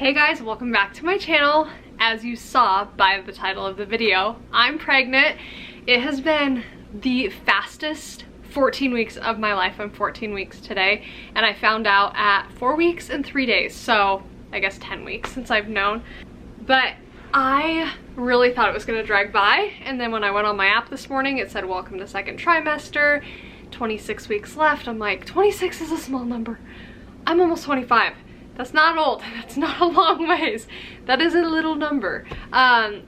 Hey guys, welcome back to my channel. As you saw by the title of the video, I'm pregnant. It has been the fastest 14 weeks of my life. I'm 14 weeks today, and I found out at 4 weeks and 3 days, so I guess 10 weeks since I've known. But I really thought it was gonna drag by, and then when I went on my app this morning, it said welcome to second trimester, 26 weeks left. I'm like, 26 is a small number. I'm almost 25. That's not old. That's not a long ways. That is a little number.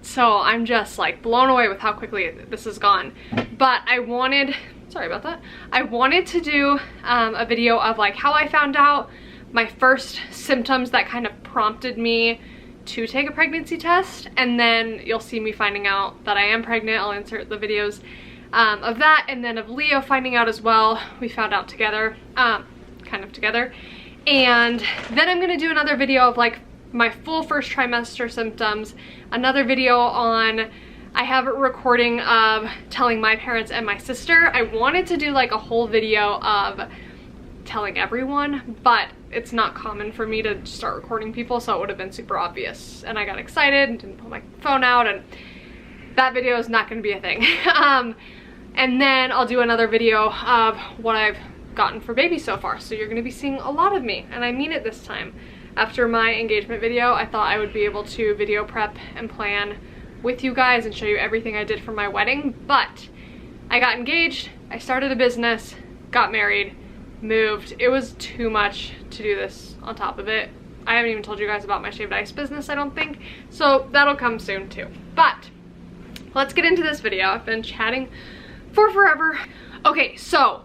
So I'm just like blown away with how quickly this has gone. But I wanted, sorry about that. I wanted to do a video of like how I found out, my first symptoms that kind of prompted me to take a pregnancy test, and then you'll see me finding out that I am pregnant. I'll insert the videos of that, and then of Leo finding out as well. We found out together, kind of together. And then I'm gonna do another video of like my full first trimester symptoms, another video on, I have a recording of telling my parents and my sister. I wanted to do like a whole video of telling everyone, but it's not common for me to start recording people, so it would have been super obvious. And I got excited and didn't pull my phone out, and that video is not gonna be a thing. And then I'll do another video of what I've gotten for baby so far, so you're going to be seeing a lot of me, and I mean it this time. After my engagement video, I thought I would be able to video prep and plan with you guys and show you everything I did for my wedding, but I got engaged, I started a business, got married, moved. It was too much to do this on top of it. I haven't even told you guys about my shaved ice business, I don't think, so that'll come soon too. But let's get into this video. I've been chatting for forever. Okay, so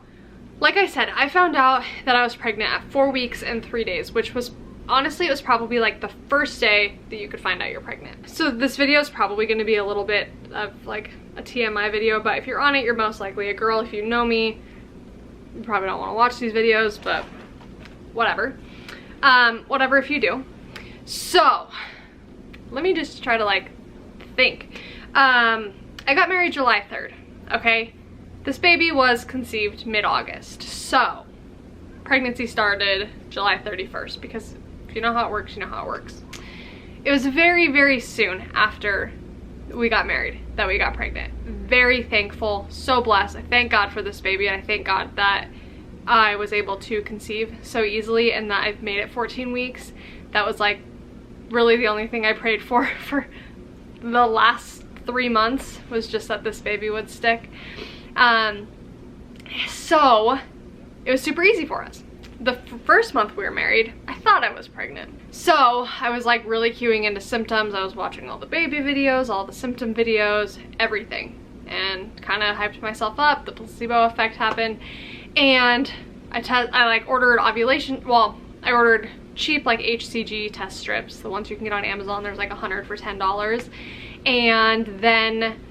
like I said, I found out that I was pregnant at 4 weeks and 3 days, which was, honestly, it was probably like the first day that you could find out you're pregnant. So this video is probably going to be a little bit of like a TMI video, but if you're on it, you're most likely a girl. If you know me, you probably don't want to watch these videos, but whatever. Whatever if you do. So let me just try to like think. I got married July 3rd, okay? This baby was conceived mid-August, so pregnancy started July 31st, because if you know how it works, you know how it works. It was very, very soon after we got married that we got pregnant. Very thankful, so blessed. I thank God for this baby, and I thank God that I was able to conceive so easily and that I've made it 14 weeks. That was like really the only thing I prayed for the last 3 months, was just that this baby would stick. So it was super easy for us. The first month we were married, I thought I was pregnant. So I was like really queuing into symptoms. I was watching all the baby videos, all the symptom videos, everything, and kind of hyped myself up. The placebo effect happened, and I like ordered ovulation. Well, I ordered cheap like HCG test strips, the ones you can get on Amazon. There's like 100 for $10, and then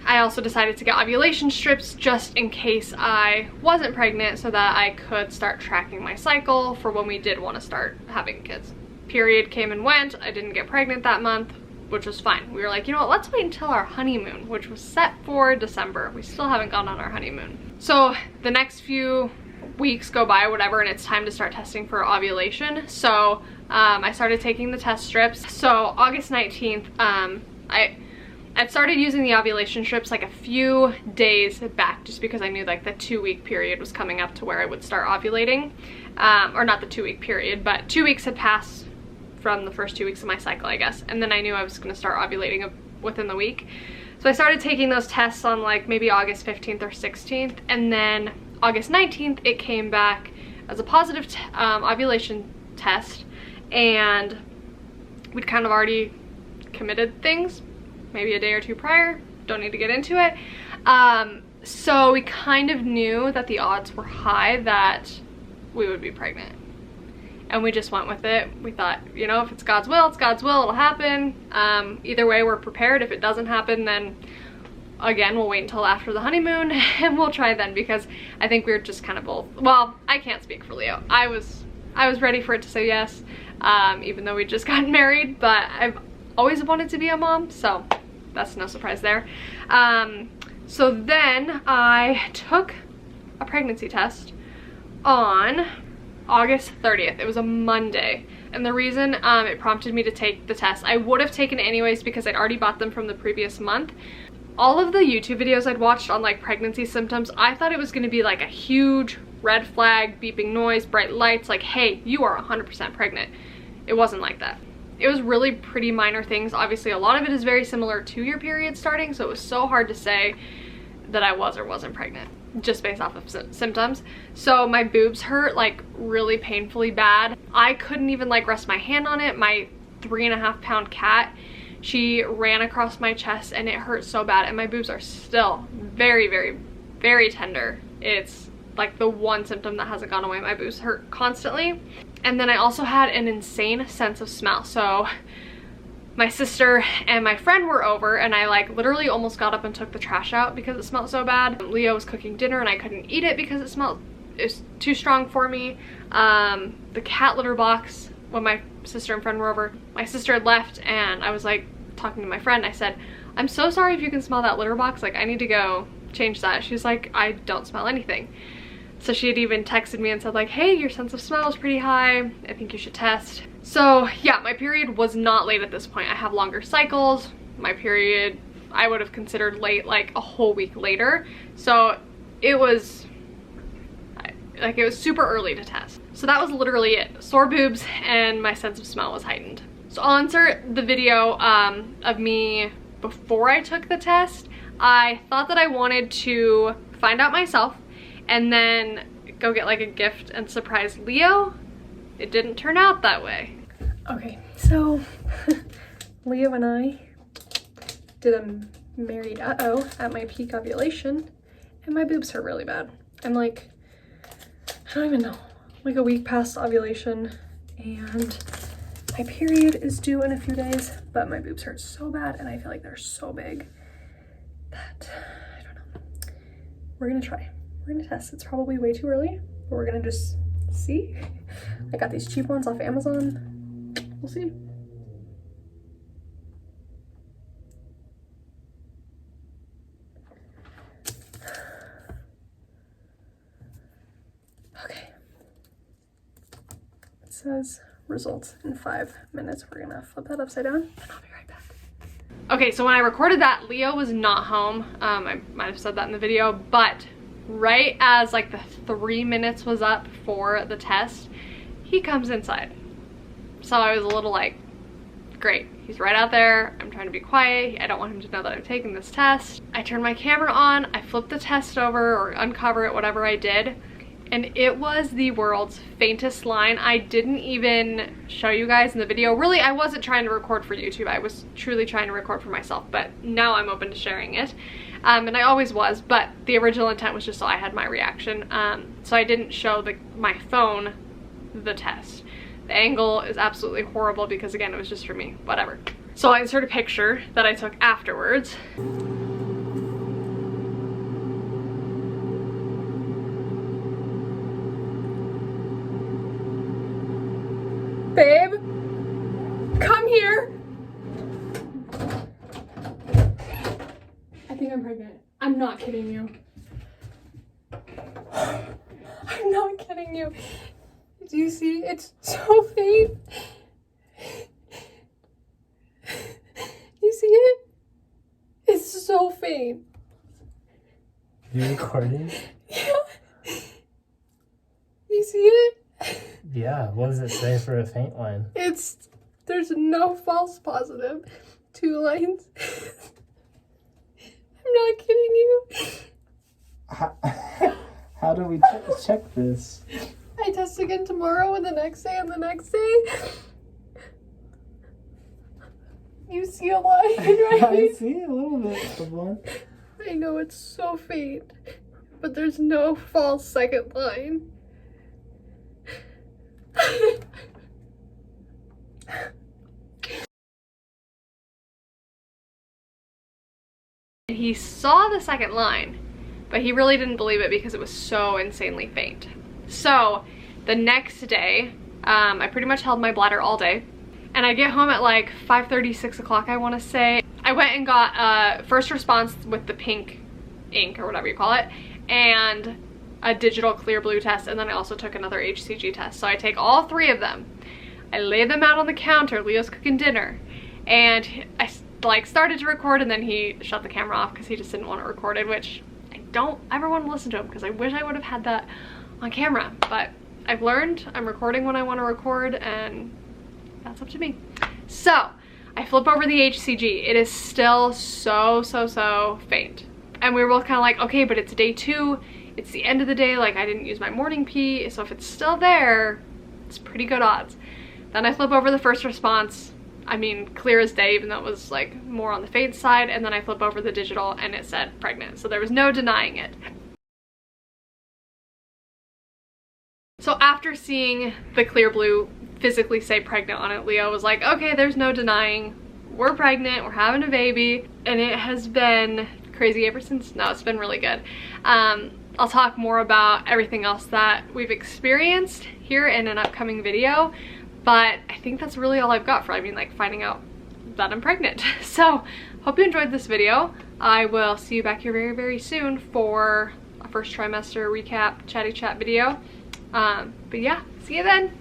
I also decided to get ovulation strips just in case I wasn't pregnant, so that I could start tracking my cycle for when we did want to start having kids. Period came and went. I didn't get pregnant that month, which was fine. We were like, you know what, let's wait until our honeymoon, which was set for December. We still haven't gone on our honeymoon. So the next few weeks go by, whatever, and it's time to start testing for ovulation. So I started taking the test strips. So August 19th, I'd started using the ovulation strips like a few days back, just because I knew like the 2-week period was coming up to where I would start ovulating. Or not the 2-week period, but 2 weeks had passed from the first 2 weeks of my cycle, I guess. And then I knew I was gonna start ovulating within the week. So I started taking those tests on like maybe August 15th or 16th. And then August 19th, it came back as a positive ovulation test. And we'd kind of already committed things, maybe a day or two prior, don't need to get into it. So we kind of knew that the odds were high that we would be pregnant, and we just went with it. We thought, you know, if it's God's will, it's God's will, it'll happen. Either way, we're prepared. If it doesn't happen, then again, we'll wait until after the honeymoon and we'll try then, because I think we were just kind of both, well, I can't speak for Leo. I was ready for it to say yes, even though we just got married, but I've always wanted to be a mom, so that's no surprise there. So then I took a pregnancy test on August 30th. It was a Monday. And the reason it prompted me to take the test, I would have taken it anyways because I'd already bought them from the previous month. All of the YouTube videos I'd watched on like pregnancy symptoms, I thought it was going to be like a huge red flag, beeping noise, bright lights, like, hey, you are 100% pregnant. It wasn't like that. It was really pretty minor things. Obviously, a lot of it is very similar to your period starting, so it was so hard to say that I was or wasn't pregnant just based off of symptoms. So my boobs hurt like really painfully bad. I couldn't even like rest my hand on it. My 3.5-pound cat, she ran across my chest and it hurt so bad, and my boobs are still very, very, very tender. It's like the one symptom that hasn't gone away. My boobs hurt constantly. And then I also had an insane sense of smell. So my sister and my friend were over, and I like literally almost got up and took the trash out because it smelled so bad. Leo was cooking dinner and I couldn't eat it because it was too strong for me. The cat litter box, when my sister and friend were over, my sister had left, and I was like talking to my friend. I said, I'm so sorry if you can smell that litter box, like I need to go change that. She's like, I don't smell anything. So she had even texted me and said like, hey, your sense of smell is pretty high, I think you should test. So yeah, my period was not late at this point. I have longer cycles. My period, I would have considered late like a whole week later. So it was like, it was super early to test. So that was literally it. Sore boobs and my sense of smell was heightened. So I'll insert the video of me before I took the test. I thought that I wanted to find out myself and then go get like a gift and surprise Leo. It didn't turn out that way. Okay, so Leo and I did a married uh-oh at my peak ovulation, and my boobs hurt really bad. I'm like, I don't even know, like a week past ovulation, and my period is due in a few days, but my boobs hurt so bad and I feel like they're so big that, I don't know. We're gonna try. We're gonna test. It's probably way too early, but we're gonna just see. I got these cheap ones off Amazon. We'll see. Okay. It says results in 5 minutes. We're gonna flip that upside down and I'll be right back. Okay, so when I recorded that, Leo was not home. I might have said that in the video, but right as like the 3 minutes was up for the test, he comes inside. So I was a little like, great, he's right out there. I'm trying to be quiet. I don't want him to know that I'm taking this test. I turned my camera on, I flipped the test over or uncover it, whatever I did, and it was the world's faintest line. I didn't even show you guys in the video. Really, I wasn't trying to record for YouTube. I was truly trying to record for myself, but now I'm open to sharing it. And I always was, but the original intent was just so I had my reaction. So I didn't show my phone the test. The angle is absolutely horrible because again, it was just for me, whatever. So I insert a picture that I took afterwards. Babe, come here. I think I'm pregnant. I'm not kidding you. I'm not kidding you. Do you see? It's so faint. You see it? It's so faint. You recording? Yeah. You see it? Yeah, what does it say for a faint line? There's no false positive. 2 lines. I'm not kidding you. How do we check this? I test again tomorrow and the next day and the next day. You see a line, right? I see a little bit of one. I know it's so faint, but there's no false second line. He saw the second line, but he really didn't believe it because it was so insanely faint. So the next day, I pretty much held my bladder all day, and I get home at like 5:30, 6 o'clock, I want to say. I went and got first response with the pink ink or whatever you call it, and a digital clear blue test, and then I also took another HCG test. So I take all 3 of them. I lay them out on the counter. Leo's cooking dinner, and I like started to record, and then he shut the camera off because he just didn't want it recorded, which I don't ever want to listen to him because I wish I would have had that on camera. But I've learned I'm recording when I want to record, and that's up to me. So I flip over the HCG. It is still so faint. And we were both kind of like, okay, but it's day 2. It's the end of the day. Like, I didn't use my morning pee. So if it's still there, it's pretty good odds. Then I flip over the first response. I mean, clear as day, even though it was like more on the faint side. And then I flip over the digital and it said pregnant. So there was no denying it. So after seeing the clear blue physically say pregnant on it, Leo was like, okay, there's no denying. We're pregnant, we're having a baby. And it has been crazy ever since. No, it's been really good. I'll talk more about everything else that we've experienced here in an upcoming video, but I think that's really all I've got for, I mean, like, finding out that I'm pregnant. So hope you enjoyed this video. I will see you back here very soon for a first trimester recap chatty chat video. But yeah, see you then.